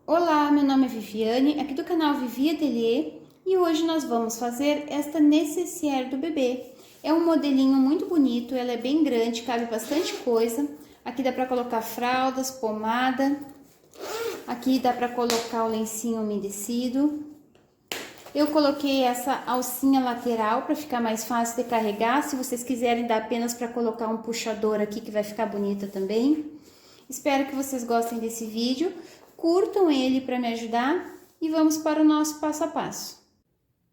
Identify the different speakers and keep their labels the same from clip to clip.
Speaker 1: Olá, meu nome é Viviane, aqui do canal Vivi Atelier, e hoje nós vamos fazer esta nécessaire do bebê. É um modelinho muito bonito, ela é bem grande, cabe bastante coisa. Aqui dá para colocar fraldas, pomada, aqui dá para colocar o lencinho umedecido. Eu coloquei essa alcinha lateral para ficar mais fácil de carregar. Se vocês quiserem, dá apenas para colocar um puxador aqui que vai ficar bonita também. Espero que vocês gostem desse vídeo, curtam ele para me ajudar e vamos para o nosso passo a passo.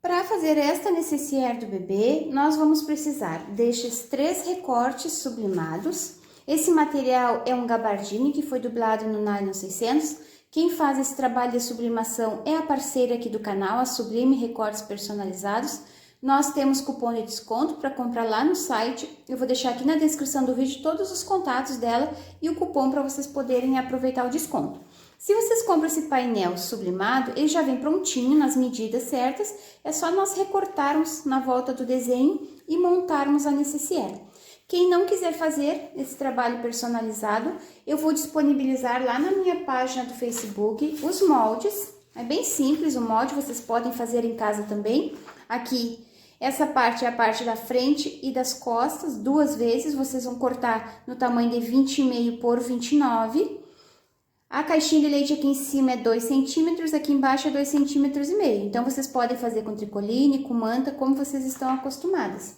Speaker 1: Para fazer esta nécessaire do bebê, nós vamos precisar destes 3 recortes sublimados. Esse material é um gabardine que foi dublado no Nylon 600. Quem faz esse trabalho de sublimação é a parceira aqui do canal, a Sublime Recortes Personalizados. Nós temos cupom de desconto para comprar lá no site. Eu vou deixar aqui na descrição do vídeo todos os contatos dela e o cupom para vocês poderem aproveitar o desconto. Se vocês compram esse painel sublimado, ele já vem prontinho nas medidas certas. É só nós recortarmos na volta do desenho e montarmos a nécessaire. Quem não quiser fazer esse trabalho personalizado, eu vou disponibilizar lá na minha página do Facebook os moldes. É bem simples o molde, vocês podem fazer em casa também. Aqui, essa parte é a parte da frente e das costas, 2 vezes. Vocês vão cortar no tamanho de 20,5 por 29. A caixinha de leite aqui em cima é 2 centímetros, aqui embaixo é 2,5 centímetros. Então, vocês podem fazer com tricoline, com manta, como vocês estão acostumadas.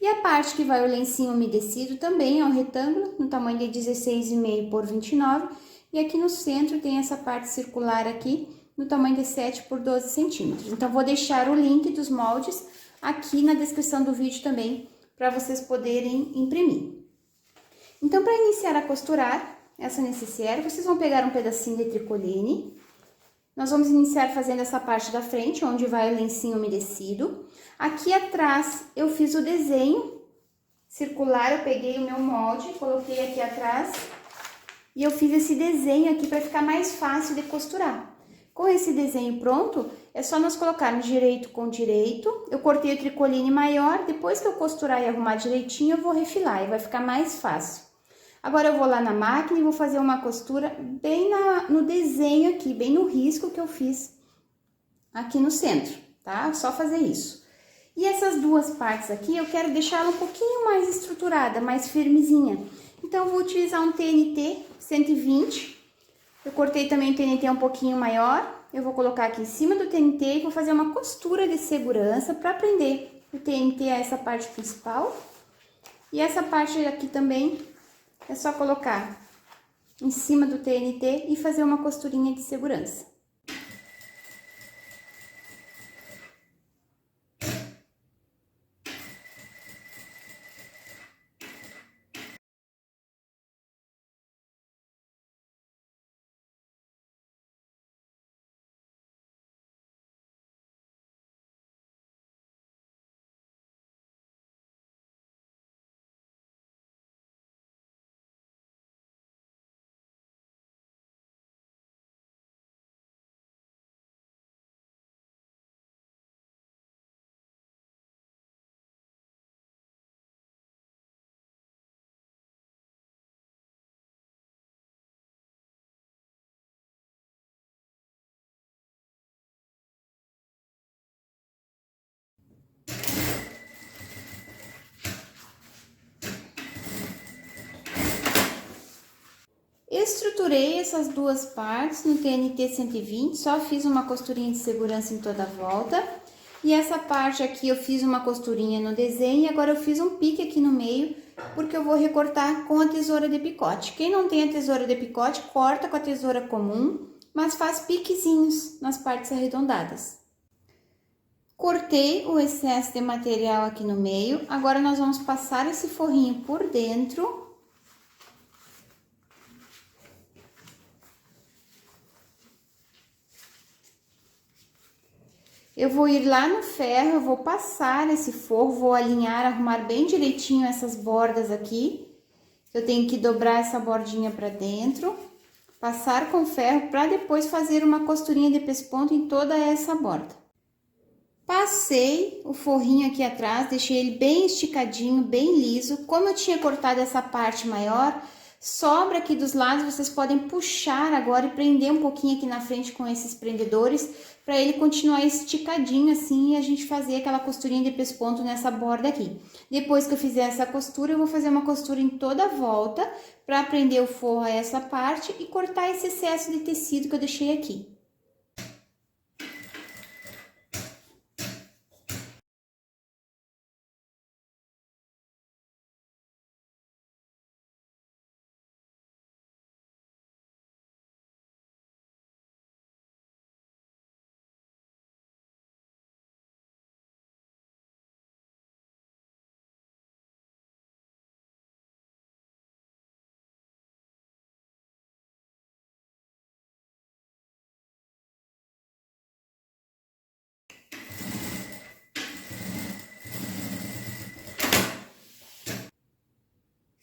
Speaker 1: E a parte que vai o lencinho umedecido também é um retângulo, no tamanho de 16,5 por 29. E aqui no centro tem essa parte circular aqui, no tamanho de 7 por 12 centímetros. Então, vou deixar o link dos moldes aqui na descrição do vídeo também, para vocês poderem imprimir. Então, para iniciar a costurar essa nécessaire, vocês vão pegar um pedacinho de tricoline. Nós vamos iniciar fazendo essa parte da frente, onde vai o lencinho umedecido. Aqui atrás, eu fiz o desenho circular, eu peguei o meu molde, coloquei aqui atrás, e eu fiz esse desenho aqui para ficar mais fácil de costurar. Com esse desenho pronto, é só nós colocarmos direito com direito. Eu cortei o tricoline maior, depois que eu costurar e arrumar direitinho, eu vou refilar e vai ficar mais fácil. Agora eu vou lá na máquina e vou fazer uma costura bem no desenho aqui, bem no risco que eu fiz aqui no centro, tá? Só fazer isso. E essas 2 partes aqui, eu quero deixá-la um pouquinho mais estruturada, mais firmezinha. Então, eu vou utilizar um TNT 120. Eu cortei também o TNT um pouquinho maior. Eu vou colocar aqui em cima do TNT e vou fazer uma costura de segurança para prender o TNT a essa parte principal. E essa parte aqui também é só colocar em cima do TNT e fazer uma costurinha de segurança. Estruturei essas 2 partes no TNT 120, só fiz uma costurinha de segurança em toda a volta. E essa parte aqui eu fiz uma costurinha no desenho e agora eu fiz um pique aqui no meio, porque eu vou recortar com a tesoura de picote. Quem não tem a tesoura de picote, corta com a tesoura comum, mas faz piquezinhos nas partes arredondadas. Cortei o excesso de material aqui no meio, agora nós vamos passar esse forrinho por dentro. Eu vou ir lá no ferro, eu vou passar esse forro, vou alinhar, arrumar bem direitinho essas bordas aqui. Eu tenho que dobrar essa bordinha pra dentro, passar com ferro para depois fazer uma costurinha de pesponto em toda essa borda. Passei o forrinho aqui atrás, deixei ele bem esticadinho, bem liso. Como eu tinha cortado essa parte maior, Sobra aqui dos lados, vocês podem puxar agora e prender um pouquinho aqui na frente com esses prendedores, para ele continuar esticadinho assim e a gente fazer aquela costurinha de pesponto nessa borda aqui. Depois que eu fizer essa costura, eu vou fazer uma costura em toda a volta, para prender o forro a essa parte e cortar esse excesso de tecido que eu deixei aqui.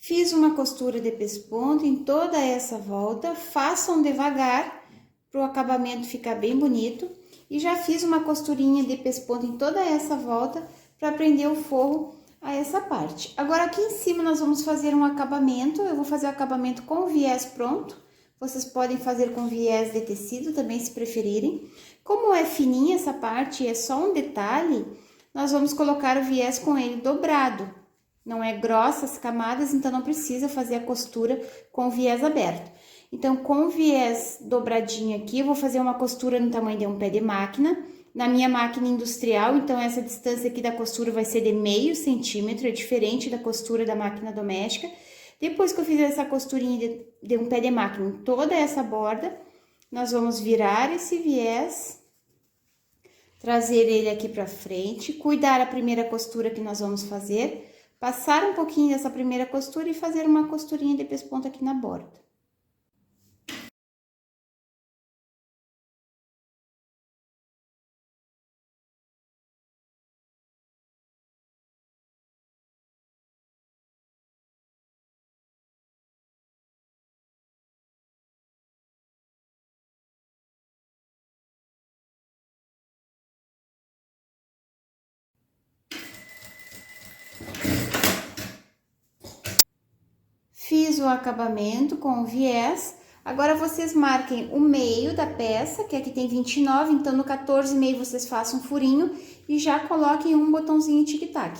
Speaker 1: Fiz uma costura de pesponto em toda essa volta, façam devagar para o acabamento ficar bem bonito. E já fiz uma costurinha de pesponto em toda essa volta para prender o forro a essa parte. Agora aqui em cima nós vamos fazer um acabamento, eu vou fazer o acabamento com o viés pronto. Vocês podem fazer com viés de tecido também, se preferirem. Como é fininha essa parte e é só um detalhe, nós vamos colocar o viés com ele dobrado. Não é grossa as camadas, então não precisa fazer a costura com o viés aberto. Então, com o viés dobradinho aqui, eu vou fazer uma costura no tamanho de um pé de máquina. Na minha máquina industrial, então essa distância aqui da costura vai ser de meio centímetro, é diferente da costura da máquina doméstica. Depois que eu fizer essa costurinha de um pé de máquina em toda essa borda, nós vamos virar esse viés, trazer ele aqui pra frente, cuidar a primeira costura que nós vamos fazer, passar um pouquinho dessa primeira costura e fazer uma costurinha de pesponto aqui na borda. Fiz o acabamento com o viés. Agora, vocês marquem o meio da peça, que aqui tem 29, então no 14,5 vocês façam um furinho e já coloquem um botãozinho tic-tac.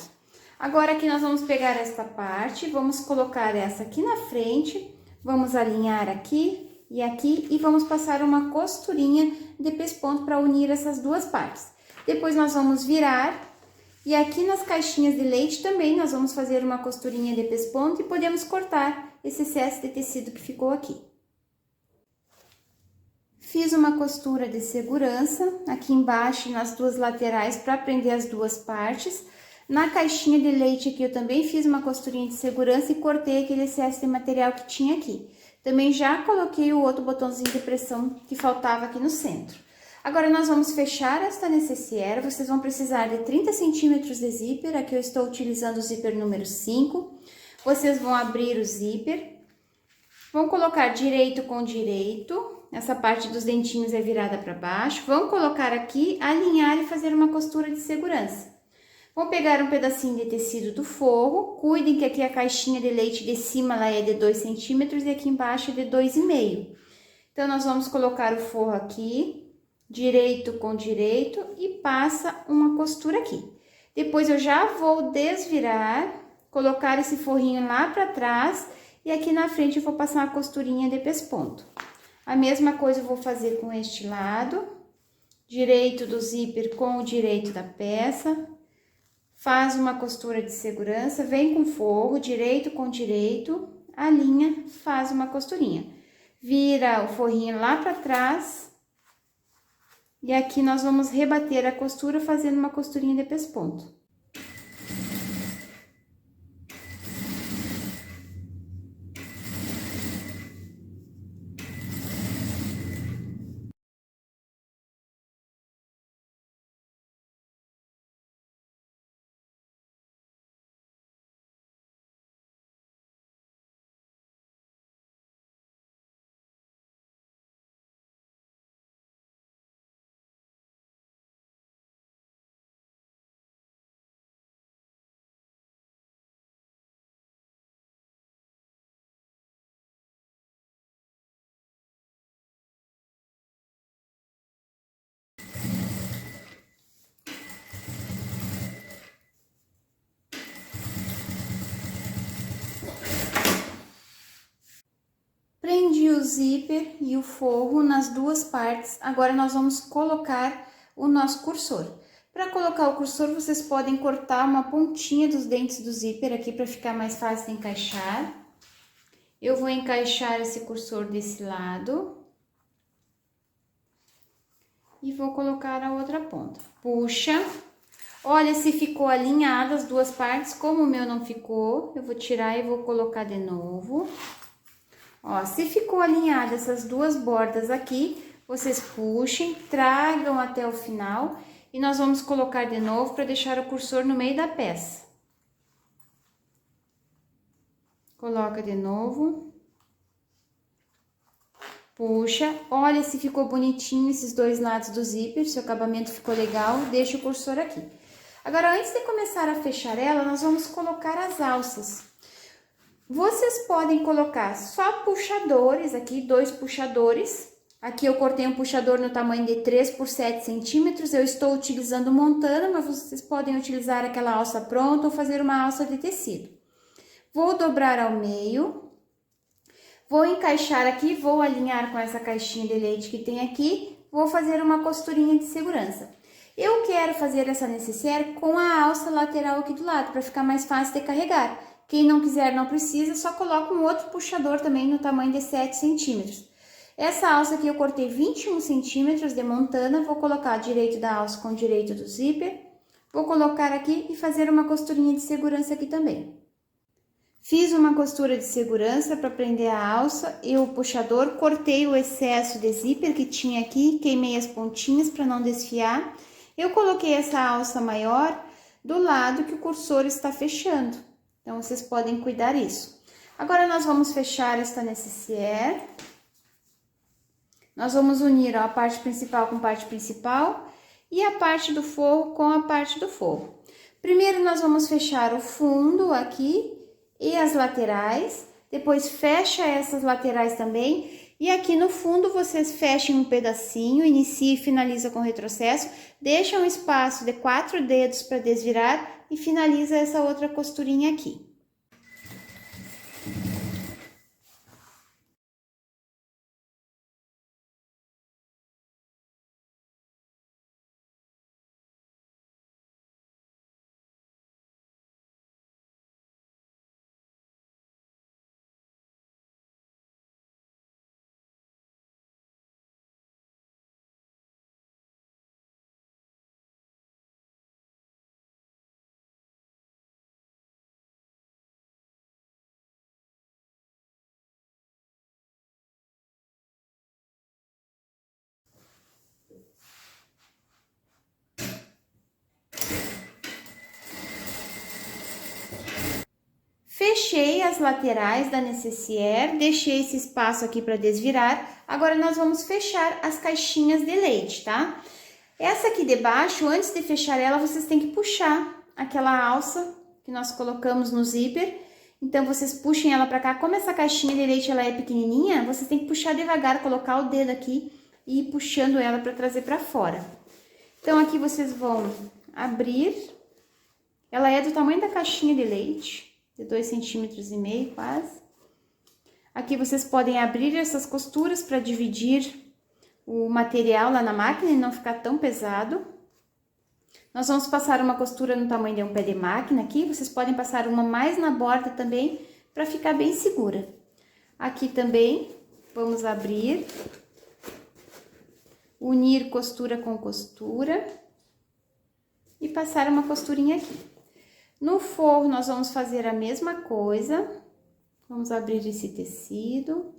Speaker 1: Agora, aqui nós vamos pegar esta parte, vamos colocar essa aqui na frente, vamos alinhar aqui e vamos passar uma costurinha de pesponto para unir essas duas partes. Depois, nós vamos virar. E aqui nas caixinhas de leite também nós vamos fazer uma costurinha de pesponto e podemos cortar esse excesso de tecido que ficou aqui. Fiz uma costura de segurança aqui embaixo e nas duas laterais para prender as duas partes. Na caixinha de leite aqui eu também fiz uma costurinha de segurança e cortei aquele excesso de material que tinha aqui. Também já coloquei o outro botãozinho de pressão que faltava aqui no centro. Agora, nós vamos fechar esta necessaire, vocês vão precisar de 30 centímetros de zíper, aqui eu estou utilizando o zíper número 5. Vocês vão abrir o zíper, vão colocar direito com direito, essa parte dos dentinhos é virada para baixo, vão colocar aqui, alinhar e fazer uma costura de segurança. Vão pegar um pedacinho de tecido do forro, cuidem que aqui a caixinha de leite de cima ela é de 2 centímetros e aqui embaixo é de 2,5. Então, nós vamos colocar o forro aqui, direito com direito e passa uma costura aqui. Depois eu já vou desvirar, colocar esse forrinho lá para trás e aqui na frente eu vou passar uma costurinha de pesponto. A mesma coisa eu vou fazer com este lado, direito do zíper com o direito da peça, faz uma costura de segurança, vem com forro, direito com direito, alinha, faz uma costurinha. Vira o forrinho lá para trás. E aqui nós vamos rebater a costura fazendo uma costurinha de pesponto. Prendi o zíper e o forro nas duas partes. Agora nós vamos colocar o nosso cursor. Para colocar o cursor, vocês podem cortar uma pontinha dos dentes do zíper aqui para ficar mais fácil de encaixar. Eu vou encaixar esse cursor desse lado. E vou colocar a outra ponta. Puxa. Olha se ficou alinhado as duas partes. Como o meu não ficou, eu vou tirar e vou colocar de novo. Ó, se ficou alinhada essas duas bordas aqui, vocês puxem, tragam até o final e nós vamos colocar de novo para deixar o cursor no meio da peça. Coloca de novo. Puxa, olha se ficou bonitinho esses dois lados do zíper, se o acabamento ficou legal, deixa o cursor aqui. Agora, antes de começar a fechar ela, nós vamos colocar as alças. Vocês podem colocar só puxadores aqui, 2 puxadores. Aqui eu cortei um puxador no tamanho de 3 por 7 centímetros. Eu estou utilizando montana, mas vocês podem utilizar aquela alça pronta ou fazer uma alça de tecido. Vou dobrar ao meio. Vou encaixar aqui, vou alinhar com essa caixinha de leite que tem aqui. Vou fazer uma costurinha de segurança. Eu quero fazer essa necessaire com a alça lateral aqui do lado, para ficar mais fácil de carregar. Quem não quiser, não precisa, só coloca um outro puxador também no tamanho de 7 centímetros. Essa alça aqui eu cortei 21 centímetros de montana, vou colocar direito da alça com direito do zíper. Vou colocar aqui e fazer uma costurinha de segurança aqui também. Fiz uma costura de segurança para prender a alça e o puxador, cortei o excesso de zíper que tinha aqui, queimei as pontinhas para não desfiar. Eu coloquei essa alça maior do lado que o cursor está fechando. Então, vocês podem cuidar isso. Agora, nós vamos fechar esta necessaire. Nós vamos unir, ó, a parte principal com parte principal e a parte do forro com a parte do forro. Primeiro, nós vamos fechar o fundo aqui e as laterais. Depois, fecha essas laterais também. E aqui no fundo, vocês fechem um pedacinho, inicia e finaliza com retrocesso. Deixa um espaço de 4 dedos para desvirar e finaliza essa outra costurinha aqui. Fechei as laterais da necessaire, deixei esse espaço aqui para desvirar. Agora, nós vamos fechar as caixinhas de leite, tá? Essa aqui de baixo, antes de fechar ela, vocês têm que puxar aquela alça que nós colocamos no zíper. Então, vocês puxem ela para cá. Como essa caixinha de leite ela é pequenininha, vocês têm que puxar devagar, colocar o dedo aqui e ir puxando ela para trazer para fora. Então, aqui vocês vão abrir. Ela é do tamanho da caixinha de leite. De 2,5 centímetros quase. Aqui vocês podem abrir essas costuras para dividir o material lá na máquina e não ficar tão pesado. Nós vamos passar uma costura no tamanho de um pé de máquina aqui. Vocês podem passar uma mais na borda também para ficar bem segura. Aqui também vamos abrir, unir costura com costura e passar uma costurinha aqui. No forro, nós vamos fazer a mesma coisa. Vamos abrir esse tecido,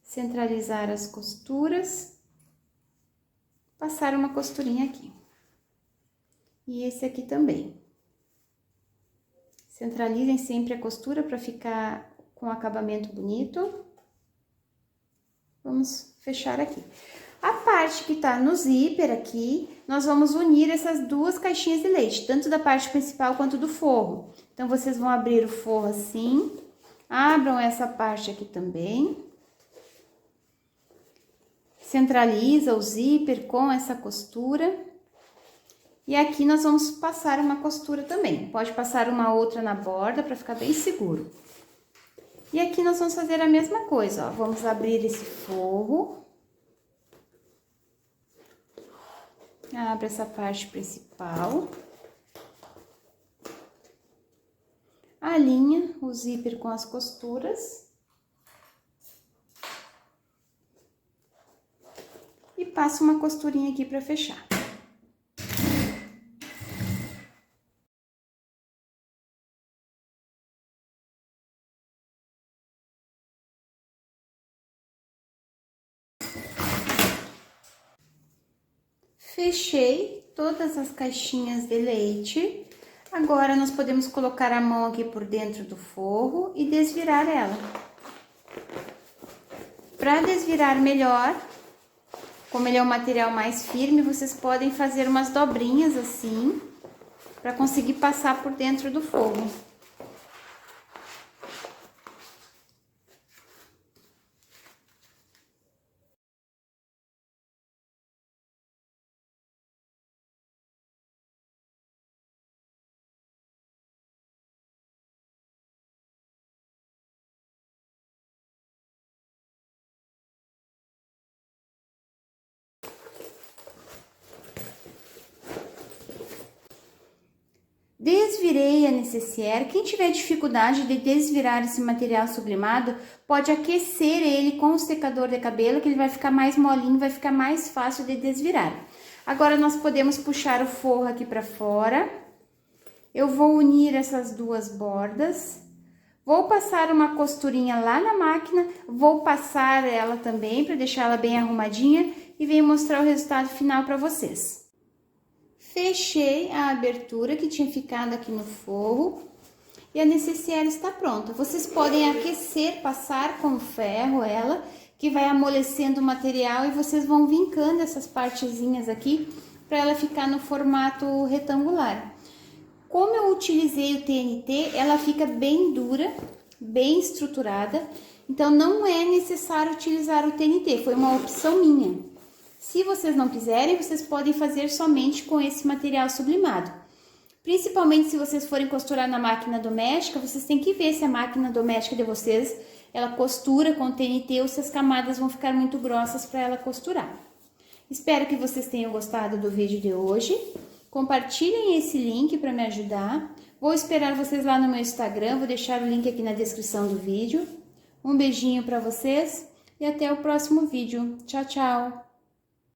Speaker 1: centralizar as costuras, passar uma costurinha aqui. E esse aqui também. Centralizem sempre a costura para ficar com acabamento bonito. Vamos fechar aqui. A parte que tá no zíper aqui, nós vamos unir essas duas caixinhas de leite, tanto da parte principal quanto do forro. Então, vocês vão abrir o forro assim, abram essa parte aqui também. Centraliza o zíper com essa costura. E aqui nós vamos passar uma costura também. Pode passar uma outra na borda para ficar bem seguro. E aqui nós vamos fazer a mesma coisa, ó. Vamos abrir esse forro. Abre essa parte principal. Alinha o zíper com as costuras. E passa uma costurinha aqui para fechar. Fechei todas as caixinhas de leite. Agora, nós podemos colocar a mão aqui por dentro do forro e desvirar ela. Para desvirar melhor, como ele é um material mais firme, vocês podem fazer umas dobrinhas assim, para conseguir passar por dentro do forro. Desvirei a necessaire. Quem tiver dificuldade de desvirar esse material sublimado, pode aquecer ele com o secador de cabelo, que ele vai ficar mais molinho, vai ficar mais fácil de desvirar. Agora, nós podemos puxar o forro aqui para fora. Eu vou unir essas duas bordas. Vou passar uma costurinha lá na máquina, vou passar ela também para deixar ela bem arrumadinha e venho mostrar o resultado final para vocês. Fechei a abertura que tinha ficado aqui no forro e a necessaire está pronta. Vocês podem aquecer, passar com ferro ela, que vai amolecendo o material e vocês vão vincando essas partezinhas aqui para ela ficar no formato retangular. Como eu utilizei o TNT, ela fica bem dura, bem estruturada, então não é necessário utilizar o TNT, foi uma opção minha. Se vocês não quiserem, vocês podem fazer somente com esse material sublimado. Principalmente se vocês forem costurar na máquina doméstica, vocês têm que ver se a máquina doméstica de vocês, ela costura com TNT ou se as camadas vão ficar muito grossas para ela costurar. Espero que vocês tenham gostado do vídeo de hoje. Compartilhem esse link para me ajudar. Vou esperar vocês lá no meu Instagram, vou deixar o link aqui na descrição do vídeo. Um beijinho para vocês e até o próximo vídeo. Tchau, tchau!